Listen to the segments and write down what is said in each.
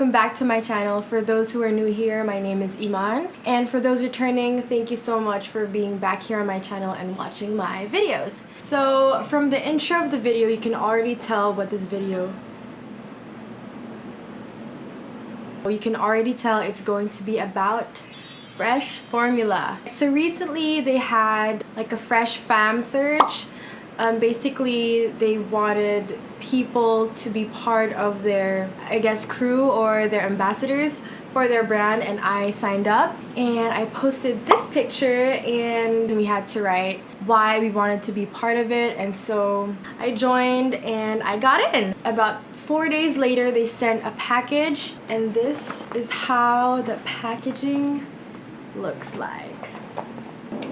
welcome back to my channel. For those who are new here, my name is Iman, and for those returning, thank you so much for being back here on my channel and watching my videos. So from the intro of the video, you can already tell what this video, you can already tell it's going to be about fresh formula. So recently they had like a fresh fam search. Basically they wanted people to be part of their, I guess, crew or their ambassadors for their brand, and I signed up and I posted this picture and we had to write why we wanted to be part of it, and so I joined and I got in. About 4 days later they sent a package, and this is how the packaging looks like.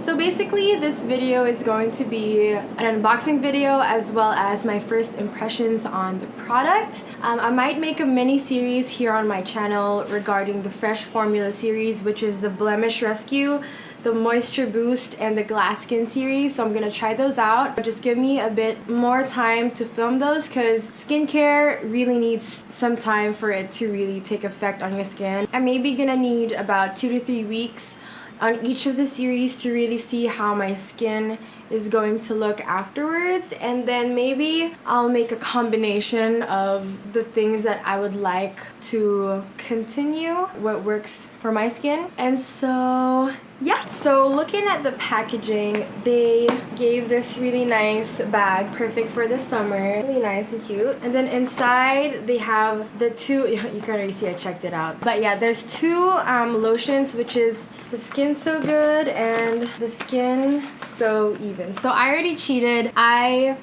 So basically this video is going to be an unboxing video as well as my first impressions on the product. I might make a mini series here on my channel regarding the Fresh Formula series, which is the Blemish Rescue, the Moisture Boost, and the Glass Skin series. So I'm gonna try those out. Just give me a bit more time to film those because skincare really needs some time for it to really take effect on your skin. I'm maybe gonna need about 2 to 3 weeks on each of the series to really see how my skin is going to look afterwards, and then maybe I'll make a combination of the things that I would like to continue, what works for my skin. And so yeah, so looking at the packaging, they gave this really nice bag, perfect for the summer, really nice and cute. And then inside they have the two, you can already see I checked it out, but yeah, there's two lotions, which is the Skin So Good and the Skin So Even. So I already cheated. I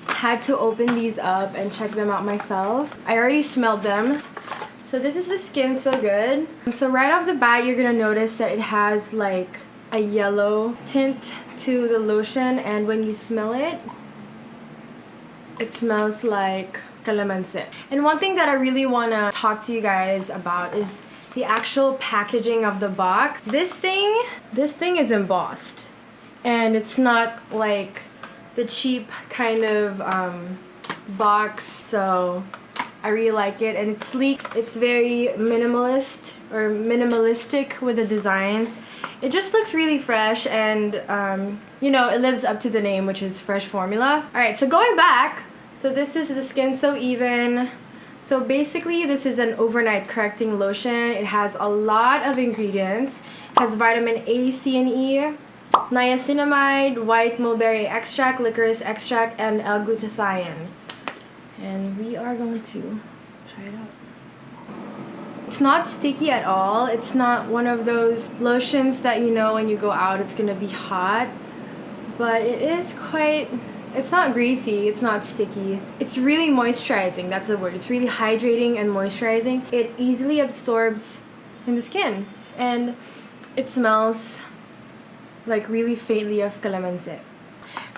had to open these up and check them out myself. I already smelled them. So this is the Skin So Good. So right off the bat, you're gonna notice that it has like a yellow tint to the lotion, and when you smell it, it smells like calamansi. And one thing that I really wanna talk to you guys about is the actual packaging of the box. This thing is embossed, and it's not like the cheap kind of box, so I really like it, and it's sleek. It's very minimalist or minimalistic with the designs. It just looks really fresh, and you know, it lives up to the name, which is Fresh Formula. Alright, so going back, so this is the Skin So Even. So basically this is an overnight correcting lotion. It has a lot of ingredients. It has vitamin A, C, and E, niacinamide, white mulberry extract, licorice extract, and L-glutathione. And we are going to try it out. It's not sticky at all. It's not one of those lotions that, you know, when you go out it's gonna be hot, but it is quite, it's not greasy, it's not sticky. It's really moisturizing, that's the word. It's really hydrating and moisturizing. It easily absorbs in the skin, and it smells like really faintly of calamansi.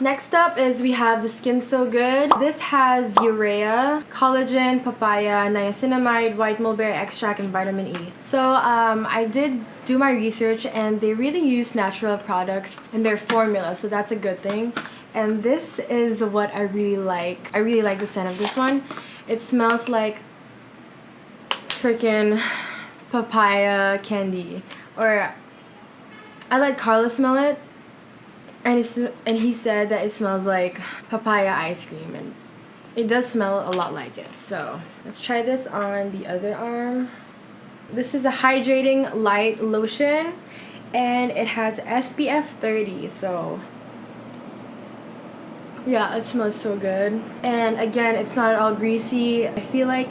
Next up is we have the Skin So Good. This has urea, collagen, papaya, niacinamide, white mulberry extract, and vitamin E. So I did do my research, and they really use natural products in their formula, so that's a good thing. And this is what I really like. I really like the scent of this one. It smells like freaking papaya candy. Or I let Carla smell it, and he said that it smells like papaya ice cream, and it does smell a lot like it. So let's try this on the other arm. This is a hydrating light lotion, and it has SPF 30, so yeah, it smells so good. And again, it's not at all greasy. I feel like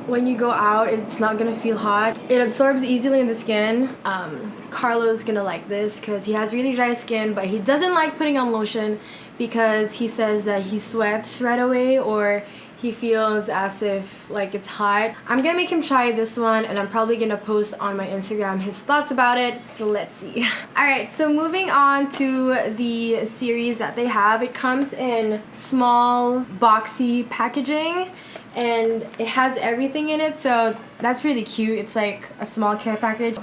when you go out, it's not gonna feel hot. It absorbs easily in the skin. Carlo's gonna like this because he has really dry skin, but he doesn't like putting on lotion because he says that he sweats right away, or he feels as if like it's hot. I'm gonna make him try this one, and I'm probably gonna post on my Instagram his thoughts about it, so let's see. Alright, so moving on to the series that they have. It comes in small boxy packaging, and it has everything in it, so that's really cute. It's like a small care package.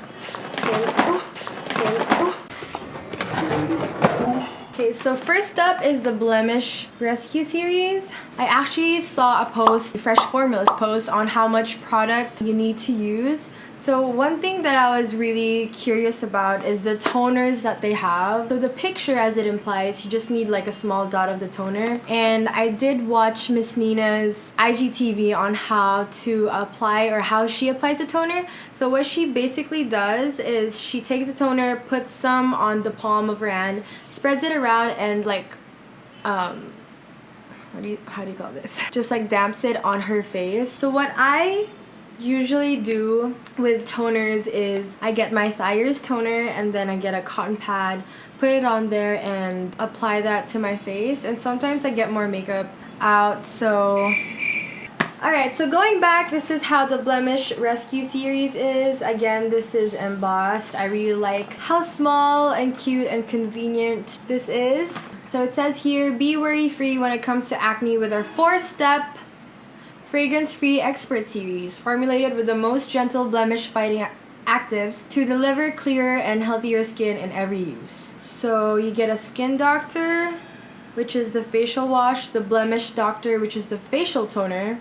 Okay, so first up is the Blemish Rescue series. I actually saw a post, Fresh Formulas post, on how much product you need to use. So one thing that I was really curious about is the toners that they have. So the picture, as it implies, you just need like a small dot of the toner. And I did watch Miss Nina's IGTV on how to apply, or how she applies the toner. So what she basically does is she takes the toner, puts some on the palm of her hand, spreads it around, and like how do you call this? Just like damps it on her face. So what I usually do with toners is I get my Thyers toner and then I get a cotton pad, put it on there and apply that to my face, and sometimes I get more makeup out. So alright, so going back, this is how the Blemish Rescue series is. Again, this is embossed. I really like how small and cute and convenient this is. So it says here, be worry-free when it comes to acne with our 4-step fragrance-free expert series, formulated with the most gentle blemish-fighting actives to deliver clearer and healthier skin in every use. So you get a Skin Doctor, which is the facial wash, the Blemish Doctor, which is the facial toner,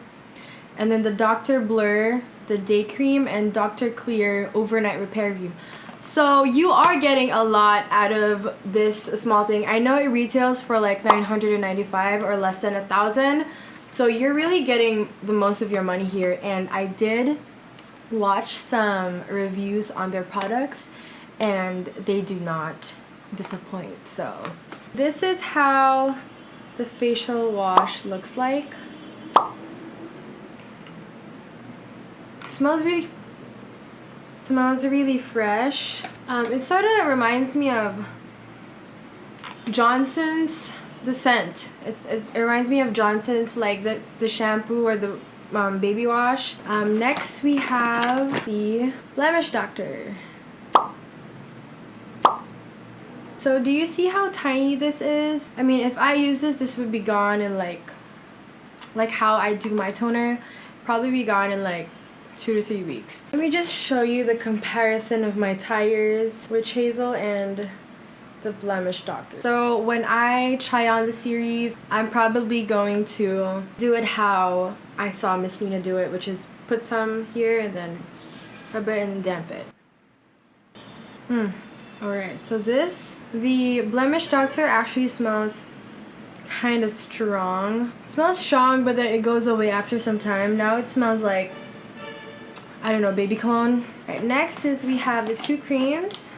and then the Dr. Blur, the day cream, and Dr. Clear overnight repair cream. So you are getting a lot out of this small thing. I know it retails for like $995 or less than $1,000. So you're really getting the most of your money here, and I did watch some reviews on their products and they do not disappoint. So this is how the facial wash looks like. It smells really fresh. It sort of reminds me of Johnson's, the scent. It reminds me of Johnson's, like the shampoo or the baby wash. Next we have the Blemish Doctor. So do you see how tiny this is? I mean, if I use this, this would be gone in like how I do my toner, probably be gone in like 2 to 3 weeks. Let me just show you the comparison of my Thyers Witch Hazel and the Blemish Doctor. So when I try on the series, I'm probably going to do it how I saw Miss Nina do it, which is put some here and then rub it and damp it. Alright, so the Blemish Doctor actually smells kind of strong. It smells strong, but then it goes away after some time. Now it smells like, I don't know, baby cologne. Alright, next is we have the 2 creams.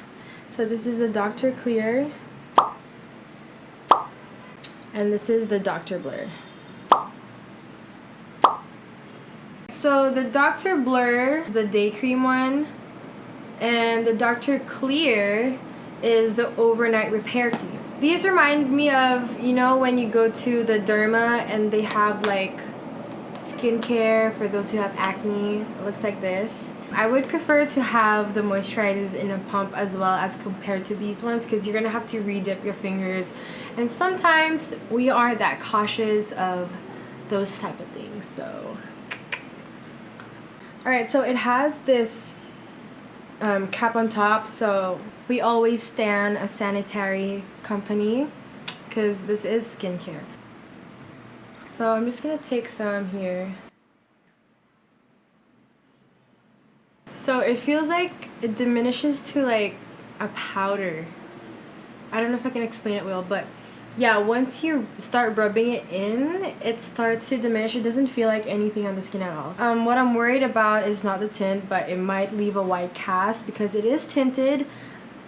So this is a Dr. Clear, and this is the Dr. Blur. So the Dr. Blur is the day cream one, and the Dr. Clear is the overnight repair cream. These remind me of, you know, when you go to the derma and they have like skincare for those who have acne. It looks like this. I would prefer to have the moisturizers in a pump as well as compared to these ones, because you're gonna have to re-dip your fingers, and sometimes we are that cautious of those type of things. So alright, so it has this cap on top, so we always stand a sanitary company because this is skincare. So I'm just gonna take some here. So it feels like it diminishes to like a powder. I don't know if I can explain it well, but yeah, once you start rubbing it in, it starts to diminish. It doesn't feel like anything on the skin at all. What I'm worried about is not the tint, but it might leave a white cast because it is tinted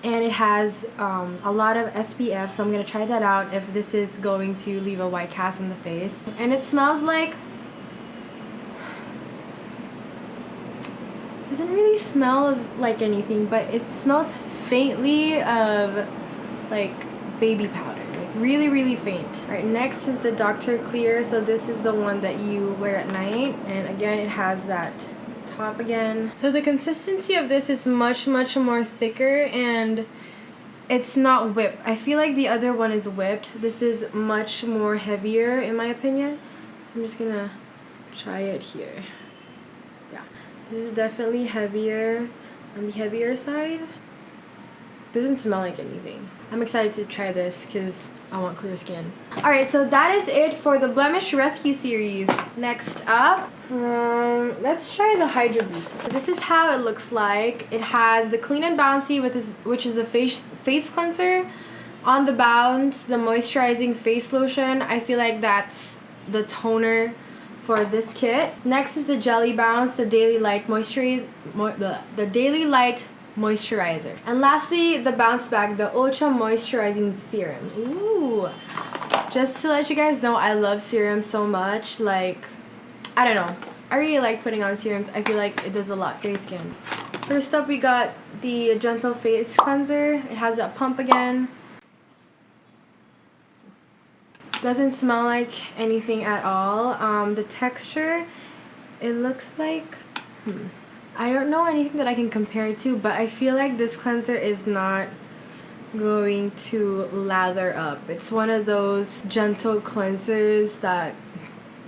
and it has a lot of SPF, so I'm gonna try that out if this is going to leave a white cast on the face. And it smells like, doesn't really smell like anything, but it smells faintly of like baby powder, like really faint. Alright, next is the Dr. Clear. So this is the one that you wear at night, and again it has that top again. So the consistency of this is much more thicker, and it's not whipped. I feel like the other one is whipped. This is much more heavier in my opinion. So I'm just gonna try it here. Yeah, this is definitely heavier, on the heavier side. Doesn't smell like anything. I'm excited to try this because I want clear skin. Alright, so that is it for the Blemish Rescue series. Next up, let's try the Hydro Boost. This is how it looks like. It has the Clean and Bouncy, which is the face cleanser. On the Bounce, the moisturizing face lotion. I feel like that's the toner for this kit. Next is the Jelly Bounce, the Daily Light Moisturizer. And lastly, the Bounce Back, the Ultra Moisturizing Serum. Ooh. Just to let you guys know, I love serums so much. Like, I don't know. I really like putting on serums. I feel like it does a lot for your skin. First up, we got the Gentle Face Cleanser. It has that pump again. Doesn't smell like anything at all. The texture, it looks like... I don't know anything that I can compare it to, but I feel like this cleanser is not going to lather up. It's one of those gentle cleansers that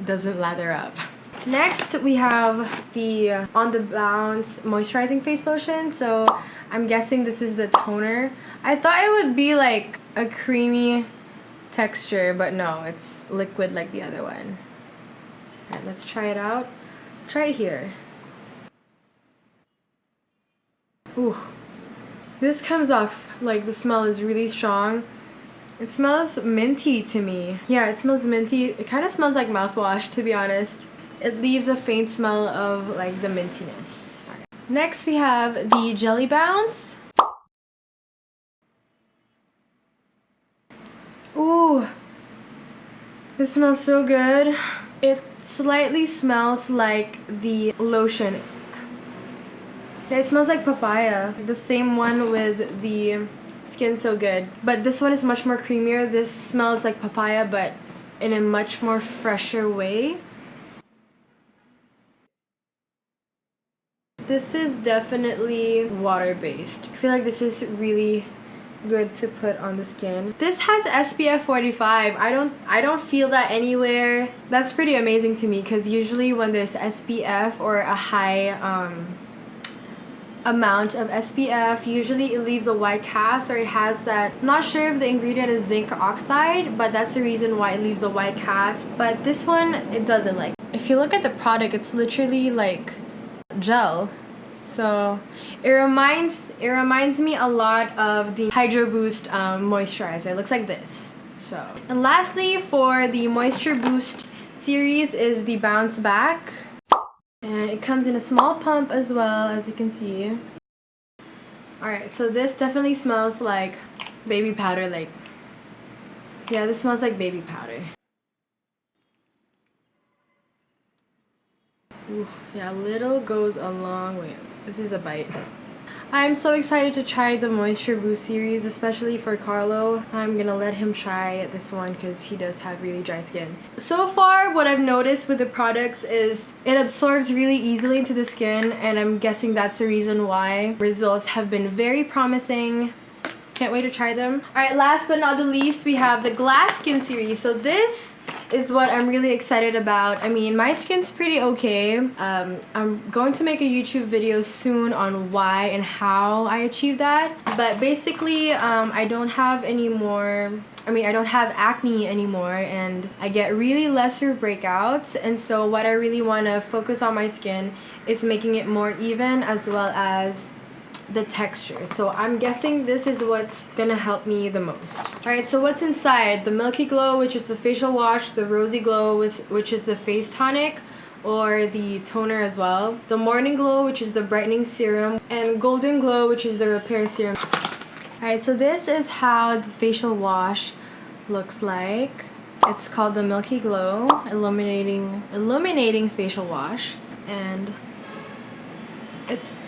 doesn't lather up. Next, we have the On the Bounce Moisturizing Face Lotion. So I'm guessing this is the toner. I thought it would be like a creamy texture, but no, it's liquid like the other one. Alright, let's try it out. Try it here. Ooh. This comes off like the smell is really strong. It smells minty to me. Yeah, it smells minty. It kind of smells like mouthwash, to be honest. It leaves a faint smell of like the mintiness. Right. Next, we have the Jelly Bounce. Ooh, this smells so good. It slightly smells like the lotion. Yeah, it smells like papaya. The same one with the Skin So Good. But this one is much more creamier. This smells like papaya, but in a much more fresher way. This is definitely water-based. I feel like this is really good to put on the skin. This has SPF 45. I don't feel that anywhere. That's pretty amazing to me because usually when there's SPF or a high amount of SPF, usually it leaves a white cast, or it has that, I'm not sure if the ingredient is zinc oxide, but that's the reason why it leaves a white cast. But this one, it doesn't. Like, if you look at the product, it's literally like gel. So it reminds me a lot of the Hydro Boost moisturizer. It looks like this. So, and lastly, for the Moisture Boost series is the Bounce Back. And it comes in a small pump as well, as you can see. Alright, so this definitely smells like baby powder. Like, yeah, this smells like baby powder. Ooh, yeah, little goes a long way. This is a bite. I'm so excited to try the Moisture Boost series, especially for Carlo. I'm gonna let him try this one because he does have really dry skin. So far, what I've noticed with the products is it absorbs really easily into the skin, and I'm guessing that's the reason why results have been very promising. Can't wait to try them. Alright, last but not the least, we have the Glass Skin series. So this is what I'm really excited about. I mean, my skin's pretty okay. I'm going to make a YouTube video soon on why and how I achieved that. But basically, I don't have any more... I don't have acne anymore, and I get really lesser breakouts. And so what I really want to focus on my skin is making it more even, as well as the texture. So I'm guessing this is what's gonna help me the most. Alright, so what's inside? The Milky Glow, which is the facial wash, the Rosy Glow, which is the face tonic or the toner as well, the Morning Glow, which is the brightening serum, and Golden Glow, which is the repair serum. Alright, so this is how the facial wash looks like. It's called the Milky Glow Illuminating Facial Wash, and it's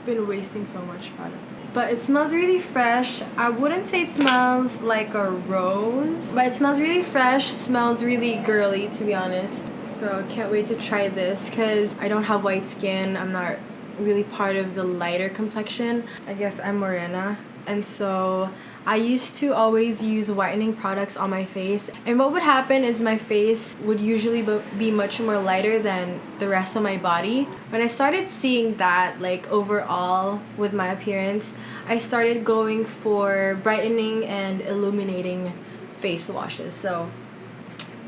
been wasting so much product. But it smells really fresh. I wouldn't say it smells like a rose, but it smells really fresh, smells really girly, to be honest. So I can't wait to try this because I don't have white skin. I'm not really part of the lighter complexion. I guess I'm morena. And so I used to always use whitening products on my face, and what would happen is my face would usually be much more lighter than the rest of my body. When I started seeing that, like overall with my appearance, I started going for brightening and illuminating face washes. So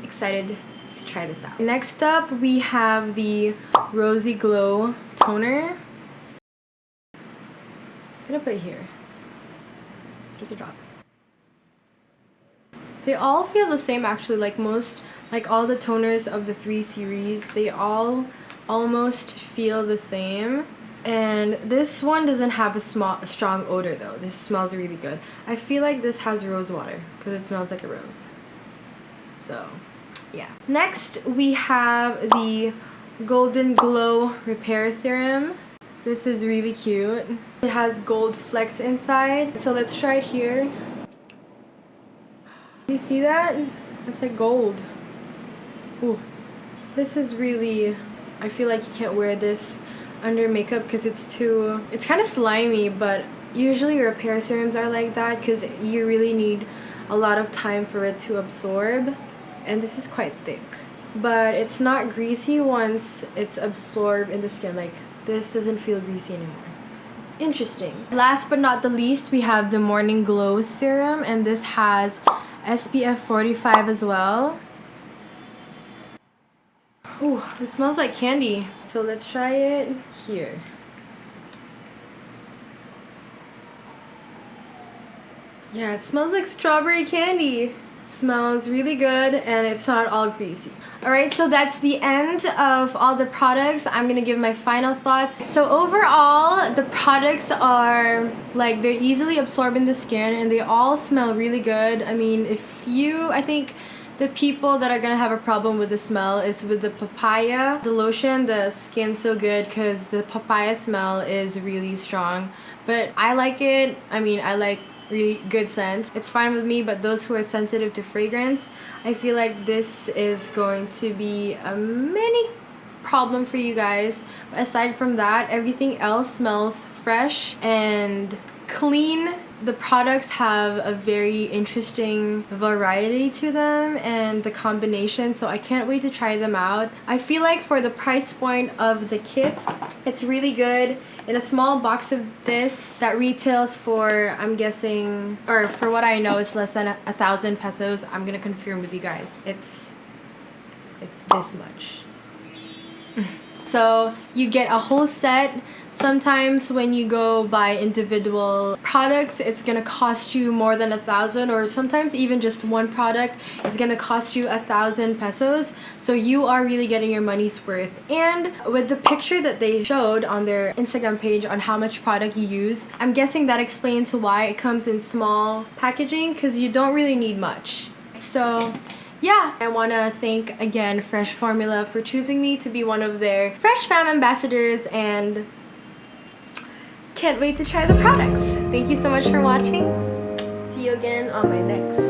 excited to try this out. Next up, we have the Rosy Glow toner. I'm gonna put it here. Just a drop. They all feel the same actually, like all the toners of the 3 series, they all almost feel the same. And this one doesn't have a strong odor though. This smells really good. I feel like this has rose water because it smells like a rose. So, yeah. Next, we have the Golden Glow Repair Serum. This is really cute. It has gold flecks inside. So let's try it here. You see that? It's like gold. Ooh. This is really... I feel like you can't wear this under makeup because it's kind of slimy, but usually repair serums are like that because you really need a lot of time for it to absorb. And this is quite thick. But it's not greasy once it's absorbed in the skin. Like, this doesn't feel greasy anymore. Interesting. Last but not the least, we have the Morning Glow Serum, and this has SPF 45 as well. Ooh, this smells like candy. So let's try it here. Yeah, it smells like strawberry candy. Smells really good, and it's not all greasy. Alright, so that's the end of all the products. I'm gonna give my final thoughts. So overall, the products are like, they're easily absorbed in the skin and they all smell really good. I mean, I think the people that are gonna have a problem with the smell is with the papaya. The lotion, the Skin So Good, because the papaya smell is really strong. But I like it. I mean, I like really good scent. It's fine with me, but those who are sensitive to fragrance, I feel like this is going to be a mini problem for you guys. But aside from that, everything else smells fresh and clean. The products have a very interesting variety to them and the combination, so I can't wait to try them out. I feel like for the price point of the kit, it's really good. In a small box of this that retails for, I'm guessing, or for what I know, it's less than 1,000 pesos. I'm gonna confirm with you guys. It's this much. So you get a whole set. Sometimes when you go buy individual products, it's gonna cost you more than 1,000, or sometimes even just one product is gonna cost you 1,000 pesos. So you are really getting your money's worth. And with the picture that they showed on their Instagram page on how much product you use, I'm guessing that explains why it comes in small packaging, because you don't really need much. So yeah, I want to thank again Fresh Formula for choosing me to be one of their Fresh Fam ambassadors, and can't wait to try the products. Thank you so much for watching. See you again on my next